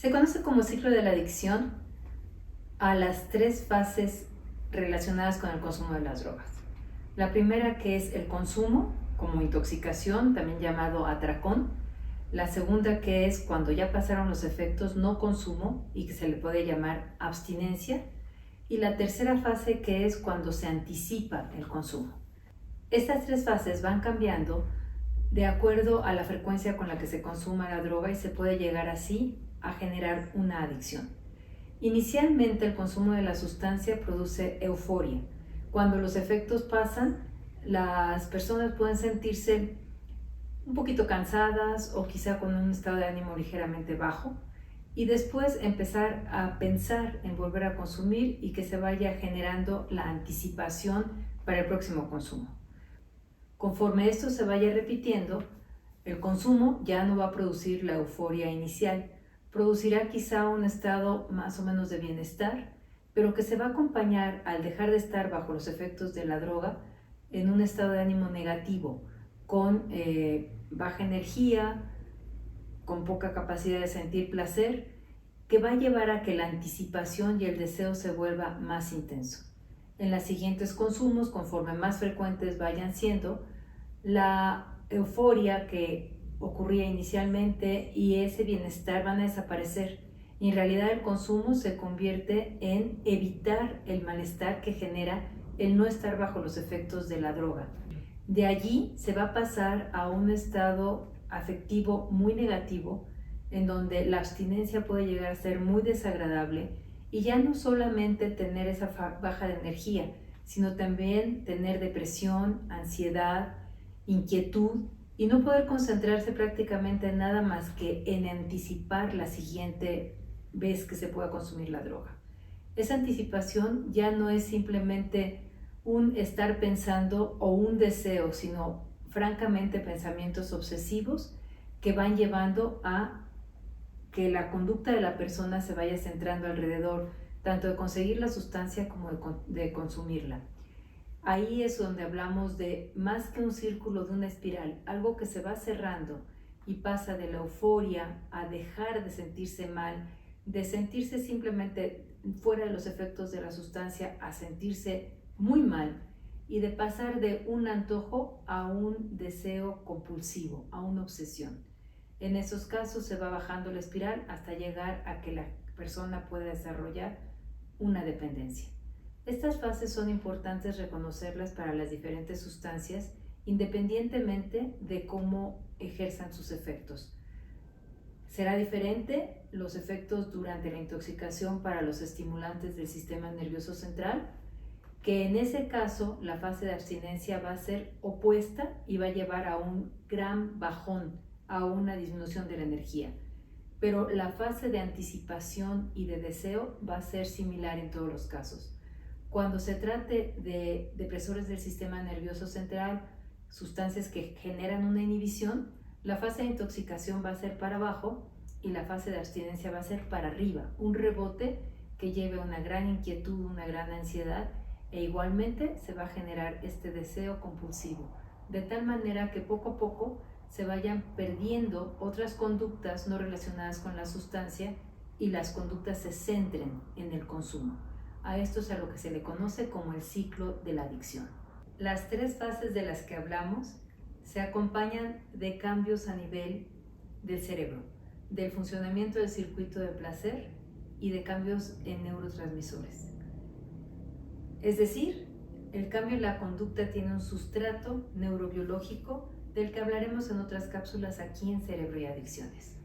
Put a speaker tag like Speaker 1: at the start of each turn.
Speaker 1: Se conoce como ciclo de la adicción a las tres fases relacionadas con el consumo de las drogas. La primera, que es el consumo, como intoxicación, también llamado atracón. La segunda, que es cuando ya pasaron los efectos, no consumo, y que se le puede llamar abstinencia. Y la tercera fase, que es cuando se anticipa el consumo. Estas tres fases van cambiando de acuerdo a la frecuencia con la que se consuma la droga y se puede llegar así a generar una adicción. Inicialmente el consumo de la sustancia produce euforia. Cuando los efectos pasan, las personas pueden sentirse un poquito cansadas o quizá con un estado de ánimo ligeramente bajo y después empezar a pensar en volver a consumir y que se vaya generando la anticipación para el próximo consumo. Conforme esto se vaya repitiendo, el consumo ya no va a producir la euforia inicial, producirá quizá un estado más o menos de bienestar, pero que se va a acompañar al dejar de estar bajo los efectos de la droga en un estado de ánimo negativo, con baja energía, con poca capacidad de sentir placer, que va a llevar a que la anticipación y el deseo se vuelva más intenso. En los siguientes consumos, conforme más frecuentes vayan siendo, la euforia que ocurría inicialmente y ese bienestar van a desaparecer. Y en realidad el consumo se convierte en evitar el malestar que genera el no estar bajo los efectos de la droga. De allí se va a pasar a un estado afectivo muy negativo, en donde la abstinencia puede llegar a ser muy desagradable y ya no solamente tener esa baja de energía, sino también tener depresión, ansiedad, inquietud y no poder concentrarse prácticamente en nada más que en anticipar la siguiente vez que se pueda consumir la droga. Esa anticipación ya no es simplemente un estar pensando o un deseo, sino francamente pensamientos obsesivos que van llevando a que la conducta de la persona se vaya centrando alrededor tanto de conseguir la sustancia como de consumirla. Ahí es donde hablamos de más que un círculo, de una espiral, algo que se va cerrando y pasa de la euforia a dejar de sentirse mal, de sentirse simplemente fuera de los efectos de la sustancia a sentirse muy mal y de pasar de un antojo a un deseo compulsivo, a una obsesión. En esos casos se va bajando la espiral hasta llegar a que la persona pueda desarrollar una dependencia. Estas fases son importantes reconocerlas para las diferentes sustancias, independientemente de cómo ejerzan sus efectos. Será diferente los efectos durante la intoxicación para los estimulantes del sistema nervioso central, que en ese caso la fase de abstinencia va a ser opuesta y va a llevar a un gran bajón, a una disminución de la energía. Pero la fase de anticipación y de deseo va a ser similar en todos los casos. Cuando se trate de depresores del sistema nervioso central, sustancias que generan una inhibición, la fase de intoxicación va a ser para abajo y la fase de abstinencia va a ser para arriba, un rebote que lleve a una gran inquietud, una gran ansiedad e igualmente se va a generar este deseo compulsivo, de tal manera que poco a poco se vayan perdiendo otras conductas no relacionadas con la sustancia y las conductas se centren en el consumo. A esto es a lo que se le conoce como el ciclo de la adicción. Las tres fases de las que hablamos se acompañan de cambios a nivel del cerebro, del funcionamiento del circuito de placer y de cambios en neurotransmisores. Es decir, el cambio en la conducta tiene un sustrato neurobiológico del que hablaremos en otras cápsulas aquí en Cerebro y Adicciones.